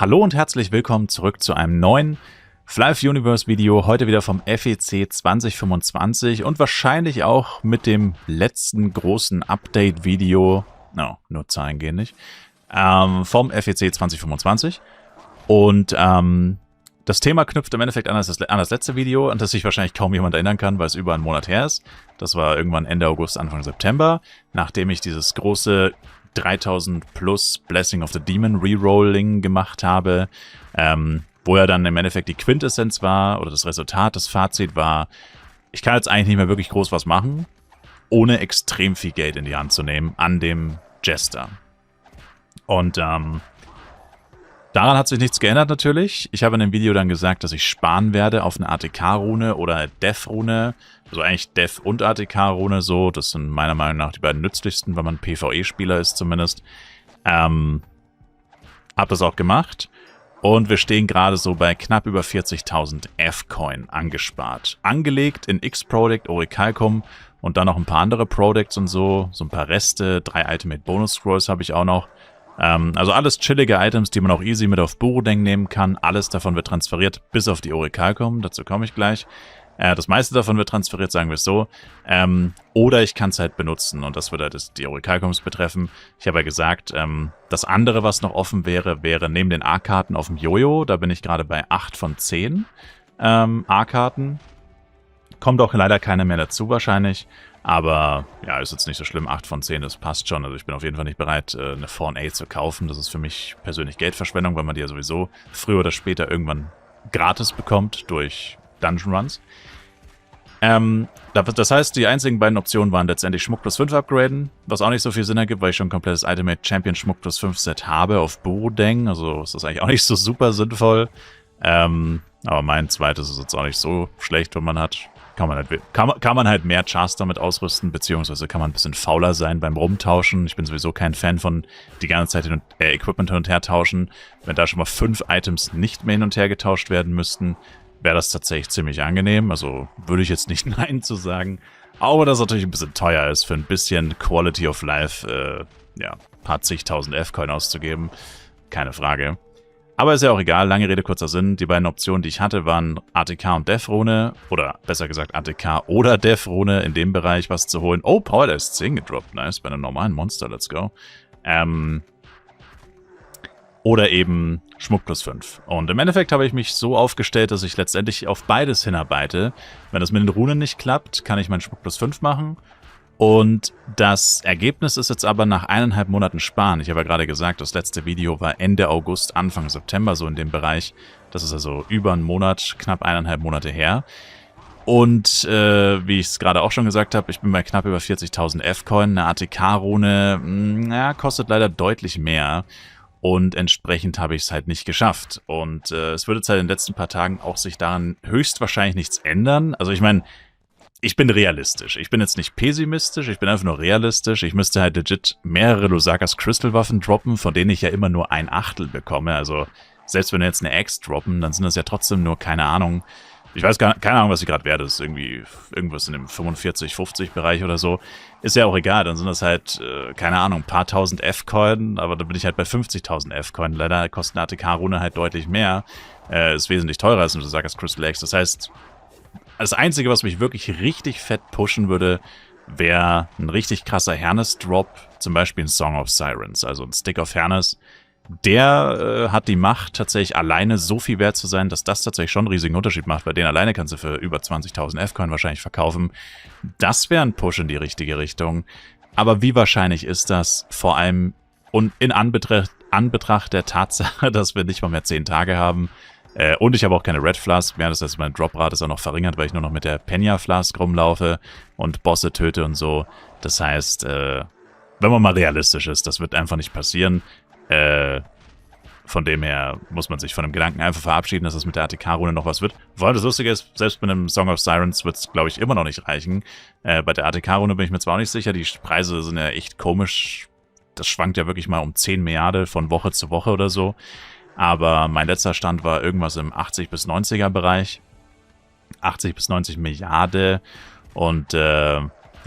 Hallo und herzlich willkommen zurück zu einem neuen Fly Universe Video, heute wieder vom FEC 2025 und wahrscheinlich auch mit dem letzten großen Update-Video, nur Zahlen gehen nicht, vom FEC 2025 und das Thema knüpft im Endeffekt an das letzte Video, an das sich wahrscheinlich kaum jemand erinnern kann, weil es über einen Monat her ist. Das war irgendwann Ende August, Anfang September, nachdem ich dieses große 3000 plus Blessing of the Demon Rerolling gemacht habe, wo ja dann im Endeffekt die Quintessenz war, oder das Resultat, das Fazit war, ich kann jetzt eigentlich nicht mehr wirklich groß was machen, ohne extrem viel Geld in die Hand zu nehmen an dem Jester. Und daran hat sich nichts geändert natürlich. Ich habe in dem Video dann gesagt, dass ich sparen werde auf eine ATK-Rune oder Death-Rune. Also eigentlich Death- und ATK-Rune so. Das sind meiner Meinung nach die beiden nützlichsten, wenn man PvE-Spieler ist zumindest. Hab das auch gemacht. Und wir stehen gerade so bei knapp über 40.000 F-Coin angespart. Angelegt in X-Product, Orichalcum und dann noch ein paar andere Products und so. So ein paar Reste, 3 Ultimate Bonus Scrolls habe ich auch noch. Also alles chillige Items, die man auch easy mit auf Burudeng nehmen kann. Alles davon wird transferiert, bis auf die Orichalcum. Dazu komme ich gleich. Das meiste davon wird transferiert, sagen wir es so. Oder ich kann es halt benutzen. Und das würde halt die Orichalcums betreffen. Ich habe ja gesagt, das andere, was noch offen wäre, wäre neben den A-Karten auf dem Jojo. Da bin ich gerade bei 8 von 10 A-Karten. Kommt auch leider keine mehr dazu wahrscheinlich. Aber ja, ist jetzt nicht so schlimm. 8 von 10, das passt schon. Also ich bin auf jeden Fall nicht bereit, eine Fawn A zu kaufen. Das ist für mich persönlich Geldverschwendung, weil man die ja sowieso früher oder später irgendwann gratis bekommt durch Dungeon Runs. Das heißt, die einzigen beiden Optionen waren letztendlich Schmuck plus 5 upgraden, was auch nicht so viel Sinn ergibt, weil ich schon ein komplettes Ultimate Champion Schmuck plus 5 Set habe auf Burudeng. Also ist das eigentlich auch nicht so super sinnvoll. Aber mein zweites ist jetzt auch nicht so schlecht, wenn man hat. Kann man halt mehr Chars damit ausrüsten, beziehungsweise kann man ein bisschen fauler sein beim Rumtauschen. Ich bin sowieso kein Fan von die ganze Zeit Equipment hin und her tauschen. Wenn da schon mal 5 Items nicht mehr hin und her getauscht werden müssten, wäre das tatsächlich ziemlich angenehm. Also würde ich jetzt nicht Nein zu sagen. Aber das natürlich ein bisschen teuer ist, für ein bisschen Quality of Life, ja, ein paar zigtausend F-Coin auszugeben. Keine Frage. Aber ist ja auch egal, lange Rede, kurzer Sinn. Die beiden Optionen, die ich hatte, waren ATK und Death-Rune. Oder besser gesagt ATK oder Death-Rune in dem Bereich was zu holen. Oh, Power ist 10 gedroppt. Nice, bei einem normalen Monster, let's go. Oder eben Schmuck plus 5. Und im Endeffekt habe ich mich so aufgestellt, dass ich letztendlich auf beides hinarbeite. Wenn das mit den Runen nicht klappt, kann ich meinen Schmuck plus 5 machen. Und das Ergebnis ist jetzt aber nach 1,5 Monaten Sparen. Ich habe ja gerade gesagt, das letzte Video war Ende August, Anfang September, so in dem Bereich. Das ist also über einen Monat, knapp 1,5 Monate her. Und wie ich es gerade auch schon gesagt habe, ich bin bei knapp über 40.000 F-Coin. Eine ATK-Rune, kostet leider deutlich mehr. Und entsprechend habe ich es halt nicht geschafft. Und es wird jetzt halt in den letzten paar Tagen auch sich daran höchstwahrscheinlich nichts ändern. Also ich meine, ich bin realistisch. Ich bin jetzt nicht pessimistisch, ich bin einfach nur realistisch. Ich müsste halt legit mehrere Lusakas Crystal-Waffen droppen, von denen ich ja immer nur 1/8 bekomme. Also selbst wenn wir jetzt eine Axe droppen, dann sind das ja trotzdem nur, keine Ahnung, ich weiß keine Ahnung, was sie gerade wert ist. Irgendwie irgendwas in dem 45, 50 Bereich oder so. Ist ja auch egal, dann sind das halt, keine Ahnung, ein paar tausend F-Coin, aber dann bin ich halt bei 50.000 F-Coin. Leider kostet eine ATK-Rune halt deutlich mehr. Ist wesentlich teurer als ein Lusakas Crystal X. Das heißt, das Einzige, was mich wirklich richtig fett pushen würde, wäre ein richtig krasser Hernes-Drop, zum Beispiel ein Song of Sirens, also ein Stick of Hernes. Der hat die Macht, tatsächlich alleine so viel wert zu sein, dass das tatsächlich schon einen riesigen Unterschied macht, weil den alleine kannst du für über 20.000 F-Coin wahrscheinlich verkaufen. Das wäre ein Push in die richtige Richtung. Aber wie wahrscheinlich ist das? Vor allem und in Anbetracht der Tatsache, dass wir nicht mal mehr 10 Tage haben. Und ich habe auch keine Red Flask mehr, das heißt, meine Droprate ist auch noch verringert, weil ich nur noch mit der Penya Flask rumlaufe und Bosse töte und so. Das heißt, wenn man mal realistisch ist, das wird einfach nicht passieren. Von dem her muss man sich von dem Gedanken einfach verabschieden, dass es mit der ATK-Rune noch was wird. Vor allem das Lustige ist, selbst mit einem Song of Sirens wird es, glaube ich, immer noch nicht reichen. Bei der ATK-Rune bin ich mir zwar auch nicht sicher, die Preise sind ja echt komisch. Das schwankt ja wirklich mal um 10 Milliarden von Woche zu Woche oder so. Aber mein letzter Stand war irgendwas im 80 bis 90er Bereich. 80 bis 90 Milliarden. Und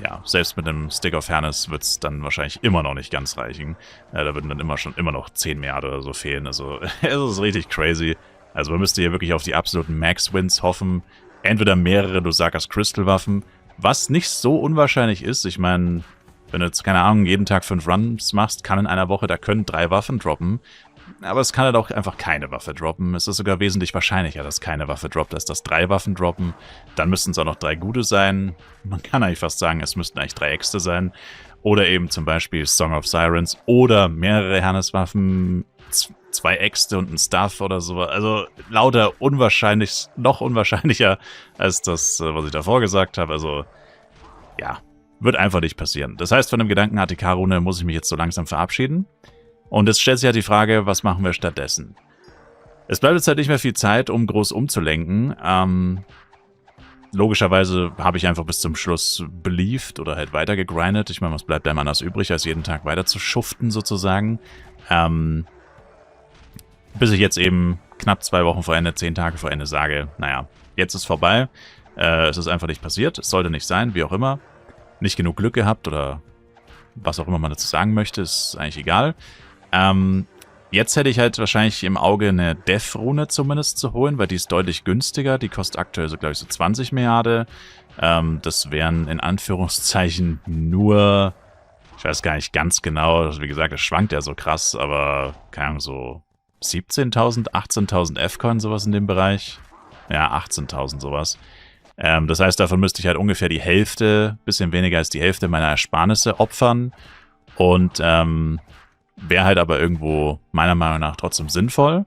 ja, selbst mit einem Stick of Fairness wird es dann wahrscheinlich immer noch nicht ganz reichen. Da würden dann immer noch 10 Milliarden oder so fehlen. Also, es ist richtig crazy. Also, man müsste hier wirklich auf die absoluten Max-Wins hoffen. Entweder mehrere Dosakas Crystal-Waffen, was nicht so unwahrscheinlich ist. Ich meine, wenn du jetzt, keine Ahnung, jeden Tag 5 Runs machst, kann in einer Woche, da können 3 Waffen droppen. Aber es kann halt auch einfach keine Waffe droppen. Es ist sogar wesentlich wahrscheinlicher, dass keine Waffe droppt, als dass 3 Waffen droppen. Dann müssten es auch noch 3 gute sein. Man kann eigentlich fast sagen, es müssten eigentlich 3 Äxte sein. Oder eben zum Beispiel Song of Sirens oder mehrere Herneswaffen, 2 Äxte und ein Staff oder so. Also lauter unwahrscheinlich, noch unwahrscheinlicher als das, was ich davor gesagt habe. Also, ja, wird einfach nicht passieren. Das heißt, von dem Gedanken ATK-Rune muss ich mich jetzt so langsam verabschieden. Und es stellt sich ja die Frage, was machen wir stattdessen? Es bleibt jetzt halt nicht mehr viel Zeit, um groß umzulenken. Logischerweise habe ich einfach bis zum Schluss believed oder halt weiter gegrindet. Ich meine, was bleibt einem anders übrig, als jeden Tag weiter zu schuften sozusagen. Bis ich jetzt eben knapp 2 Wochen vor Ende, 10 Tage vor Ende sage, naja, jetzt ist vorbei. Es ist einfach nicht passiert. Es sollte nicht sein, wie auch immer. Nicht genug Glück gehabt oder was auch immer man dazu sagen möchte, ist eigentlich egal. Jetzt hätte ich halt wahrscheinlich im Auge eine Death-Rune zumindest zu holen, weil die ist deutlich günstiger. Die kostet aktuell so, glaube ich, so 20 Milliarden. Das wären in Anführungszeichen nur, ich weiß gar nicht ganz genau, wie gesagt, das schwankt ja so krass, aber keine Ahnung, so 17.000, 18.000 F-Coin, sowas in dem Bereich. Ja, 18.000 sowas. Das heißt, davon müsste ich halt ungefähr die Hälfte, bisschen weniger als die Hälfte meiner Ersparnisse opfern. Und wäre halt aber irgendwo meiner Meinung nach trotzdem sinnvoll.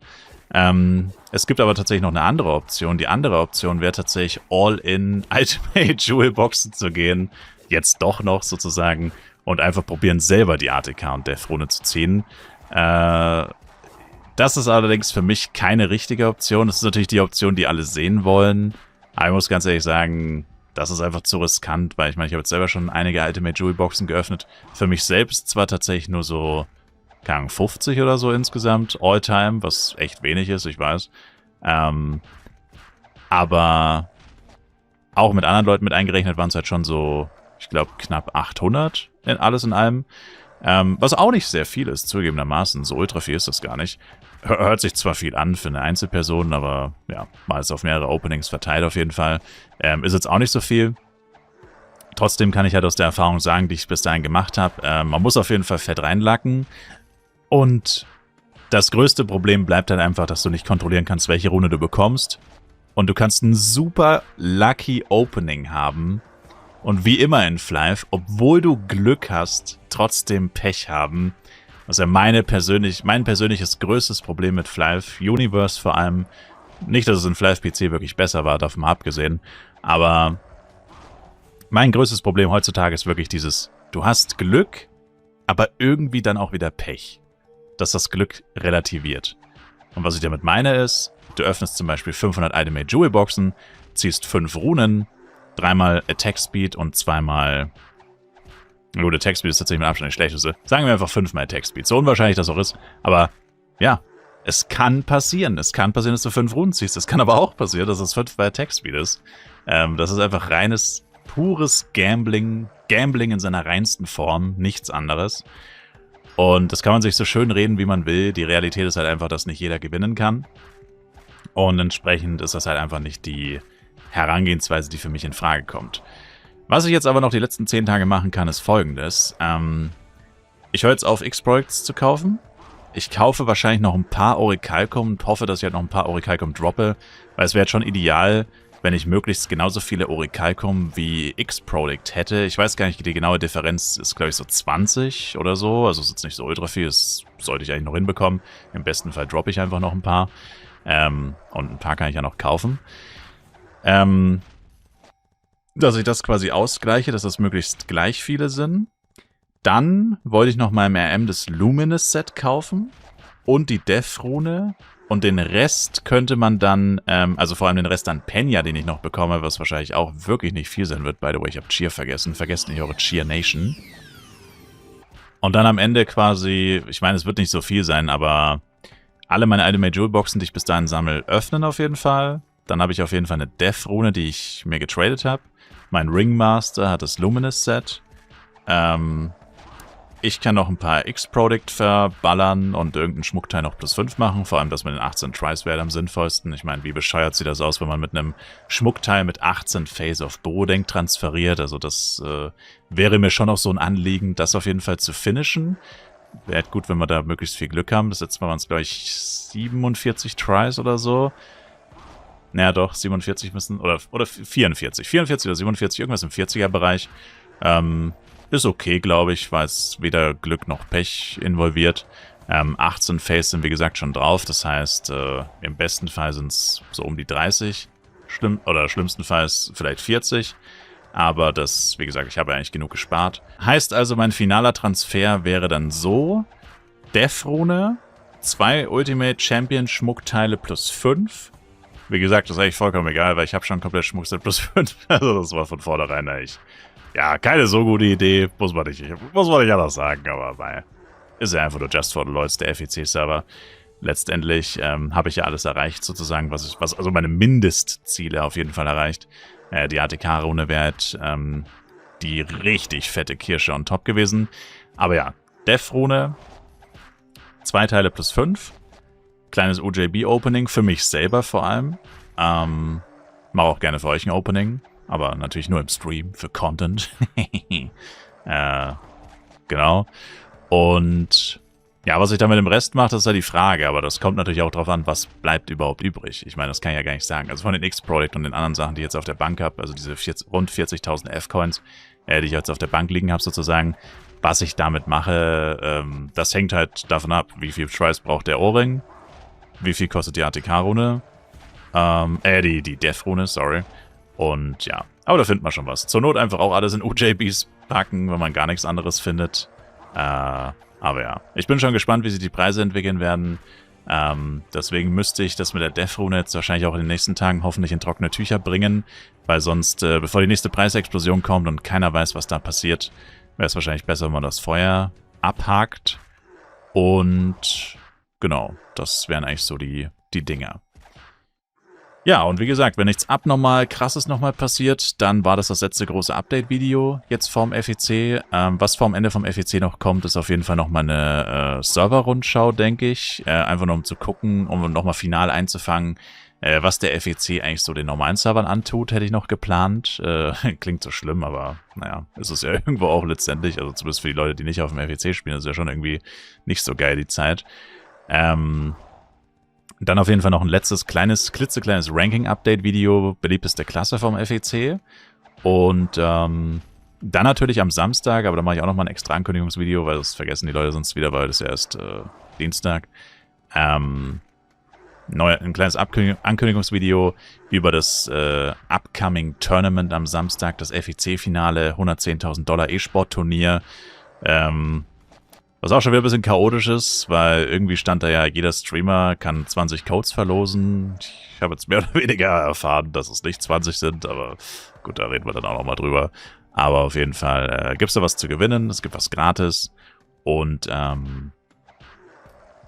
Es gibt aber tatsächlich noch eine andere Option. Die andere Option wäre tatsächlich all-in Ultimate Jewel Boxen zu gehen. Jetzt doch noch sozusagen. Und einfach probieren, selber die ATK und Death-Rune zu ziehen. Das ist allerdings für mich keine richtige Option. Das ist natürlich die Option, die alle sehen wollen. Aber ich muss ganz ehrlich sagen, das ist einfach zu riskant, weil ich meine, ich habe jetzt selber schon einige Ultimate Jewel Boxen geöffnet. Für mich selbst zwar tatsächlich nur so, keine Ahnung, 50 oder so insgesamt, all-time, was echt wenig ist, ich weiß. Aber auch mit anderen Leuten mit eingerechnet waren es halt schon so, ich glaube, knapp 800 alles in allem. Was auch nicht sehr viel ist, zugegebenermaßen. So ultra viel ist das gar nicht. Hört sich zwar viel an für eine Einzelperson, aber ja, mal ist auf mehrere Openings verteilt auf jeden Fall. Ist jetzt auch nicht so viel. Trotzdem kann ich halt aus der Erfahrung sagen, die ich bis dahin gemacht habe, man muss auf jeden Fall fett reinlacken. Und das größte Problem bleibt halt einfach, dass du nicht kontrollieren kannst, welche Rune du bekommst. Und du kannst ein super lucky Opening haben. Und wie immer in Flyve, obwohl du Glück hast, trotzdem Pech haben. Das ist ja mein persönliches größtes Problem mit Flyve Universe vor allem. Nicht, dass es in Flyve PC wirklich besser war, davon mal abgesehen. Aber mein größtes Problem heutzutage ist wirklich dieses, du hast Glück, aber irgendwie dann auch wieder Pech. Dass das Glück relativiert. Und was ich damit meine ist, du öffnest zum Beispiel 500 Ultimate Jewel Boxen, ziehst 5 Runen, 3-mal Attack Speed und 2-mal... Gut, Attack Speed ist tatsächlich mit Abstand das Schlechteste. Sagen wir einfach 5-mal Attack Speed. So unwahrscheinlich das auch ist. Aber ja, es kann passieren. Es kann passieren, dass du 5 Runen ziehst. Es kann aber auch passieren, dass es 5-mal Attack Speed ist. Das ist einfach reines, pures Gambling. Gambling in seiner reinsten Form. Nichts anderes. Und das kann man sich so schön reden, wie man will. Die Realität ist halt einfach, dass nicht jeder gewinnen kann. Und entsprechend ist das halt einfach nicht die Herangehensweise, die für mich in Frage kommt. Was ich jetzt aber noch die letzten 10 Tage machen kann, ist Folgendes. Ich höre jetzt auf, X-Projects zu kaufen. Ich kaufe wahrscheinlich noch ein paar Orichalcum und hoffe, dass ich halt noch ein paar Orichalcum droppe, weil es wäre jetzt schon ideal, wenn ich möglichst genauso viele Orichalcum wie X-Prolict hätte. Ich weiß gar nicht, die genaue Differenz ist, glaube ich, so 20 oder so. Also es ist jetzt nicht so ultra viel, das sollte ich eigentlich noch hinbekommen. Im besten Fall droppe ich einfach noch ein paar. Und ein paar kann ich ja noch kaufen. Dass ich das quasi ausgleiche, dass das möglichst gleich viele sind. Dann wollte ich noch mal im RM das Luminous Set kaufen und die Death-Rune. Und den Rest könnte man dann, also vor allem den Rest an Penya, den ich noch bekomme, was wahrscheinlich auch wirklich nicht viel sein wird. By the way, ich habe Cheer vergessen. Vergesst nicht eure Cheer Nation. Und dann am Ende quasi, ich meine, es wird nicht so viel sein, aber alle meine Ultimate Jewel Boxen, die ich bis dahin sammle, öffnen auf jeden Fall. Dann habe ich auf jeden Fall eine Death-Rune, die ich mir getradet habe. Mein Ringmaster hat das Luminous-Set. Ich kann noch ein paar X-Product verballern und irgendeinen Schmuckteil noch +5 machen. Vor allem das mit den 18 Tries wäre am sinnvollsten. Ich meine, wie bescheuert sieht das aus, wenn man mit einem Schmuckteil mit 18 Phase of Bodenk transferiert. Also das wäre mir schon auch so ein Anliegen, das auf jeden Fall zu finishen. Wäre halt gut, wenn wir da möglichst viel Glück haben. Das letzte Mal waren es, glaube ich, 47 Tries oder so. Naja, doch, 47 müssen, oder 44. 44 oder 47, irgendwas im 40er-Bereich. Ist okay, glaube ich, weil es weder Glück noch Pech involviert. 18 Phase sind, wie gesagt, schon drauf. Das heißt, im besten Fall sind es so um die 30. Schlimmstenfalls vielleicht 40. Aber das, wie gesagt, ich habe eigentlich genug gespart. Heißt also, mein finaler Transfer wäre dann so: Death-Rune, 2 Ultimate Champion Schmuckteile +5. Wie gesagt, das ist eigentlich vollkommen egal, weil ich habe schon komplett Schmuckset +5. Also das war von vornherein eigentlich, ja, keine so gute Idee. Muss man nicht anders sagen, aber ist ja einfach nur just for the Lloyds, der FEC-Server. Letztendlich habe ich ja alles erreicht, sozusagen, also meine Mindestziele auf jeden Fall erreicht. Die ATK-Rune wäre halt die richtig fette Kirsche on top gewesen. Aber ja, Death-Rune, 2 Teile +5. Kleines OJB-Opening, für mich selber vor allem. Mache auch gerne für euch ein Opening, aber natürlich nur im Stream, für Content. Genau. Und ja, was ich dann mit dem Rest mache, das ist ja die Frage, aber das kommt natürlich auch darauf an, was bleibt überhaupt übrig. Ich meine, das kann ich ja gar nicht sagen. Also von den X-Project und den anderen Sachen, die ich jetzt auf der Bank habe, also diese rund 40.000 F-Coins, die ich jetzt auf der Bank liegen habe sozusagen, was ich damit mache, das hängt halt davon ab, wie viel Tries braucht der Ohrring, wie viel kostet die ATK-Rune, die Death-Rune, sorry. Und ja, aber da findet man schon was. Zur Not einfach auch alles in OJBs packen, wenn man gar nichts anderes findet. Aber ja, ich bin schon gespannt, wie sich die Preise entwickeln werden. Deswegen müsste ich das mit der Death-Rune jetzt wahrscheinlich auch in den nächsten Tagen hoffentlich in trockene Tücher bringen. Weil sonst, bevor die nächste Preisexplosion kommt und keiner weiß, was da passiert, wäre es wahrscheinlich besser, wenn man das vorher abhakt. Und genau, das wären eigentlich so die Dinger. Ja, und wie gesagt, wenn nichts abnormal Krasses nochmal passiert, dann war das letzte große Update-Video jetzt vorm FEC. Was vorm Ende vom FEC noch kommt, ist auf jeden Fall nochmal eine Server-Rundschau, denke ich. Einfach nur um zu gucken, um nochmal final einzufangen, was der FEC eigentlich so den normalen Servern antut, hätte ich noch geplant. Klingt so schlimm, aber naja, ist es ja irgendwo auch letztendlich. Also zumindest für die Leute, die nicht auf dem FEC spielen, ist ja schon irgendwie nicht so geil die Zeit. Dann auf jeden Fall noch ein letztes klitzekleines Ranking-Update-Video, beliebteste Klasse vom FEC. Und dann natürlich am Samstag, aber da mache ich auch nochmal ein extra Ankündigungsvideo, weil das vergessen die Leute sonst wieder, weil das ja erst Dienstag. Ein kleines Ankündigungsvideo über das Upcoming Tournament am Samstag, das FEC-Finale, $110.000 E-Sport-Turnier. Was auch schon wieder ein bisschen chaotisch ist, weil irgendwie stand da ja, jeder Streamer kann 20 Codes verlosen. Ich habe jetzt mehr oder weniger erfahren, dass es nicht 20 sind, aber gut, da reden wir dann auch nochmal drüber. Aber auf jeden Fall gibt es da was zu gewinnen, es gibt was gratis und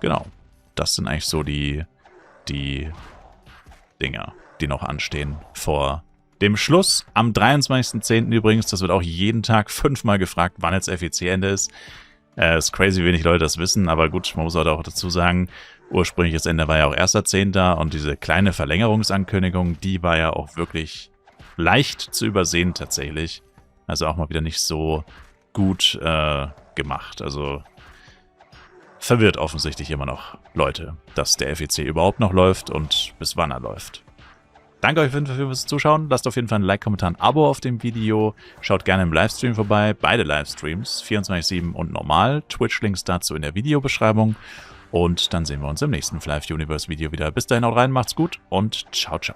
genau, das sind eigentlich so die Dinger, die noch anstehen vor dem Schluss. Am 23.10. übrigens, das wird auch jeden Tag 5-mal gefragt, wann jetzt FEC-Ende ist. Ist crazy, wenig Leute das wissen, aber gut, man muss halt auch dazu sagen, ursprüngliches Ende war ja auch 1.10. und diese kleine Verlängerungsankündigung, die war ja auch wirklich leicht zu übersehen tatsächlich. Also auch mal wieder nicht so gut gemacht. Also verwirrt offensichtlich immer noch Leute, dass der FEC überhaupt noch läuft und bis wann er läuft. Danke euch auf jeden Fall fürs Zuschauen. Lasst auf jeden Fall ein Like, Kommentar, ein Abo auf dem Video. Schaut gerne im Livestream vorbei. Beide Livestreams, 24/7 und normal. Twitch-Links dazu in der Videobeschreibung. Und dann sehen wir uns im nächsten Flive Universe Video wieder. Bis dahin, haut rein, macht's gut und ciao, ciao.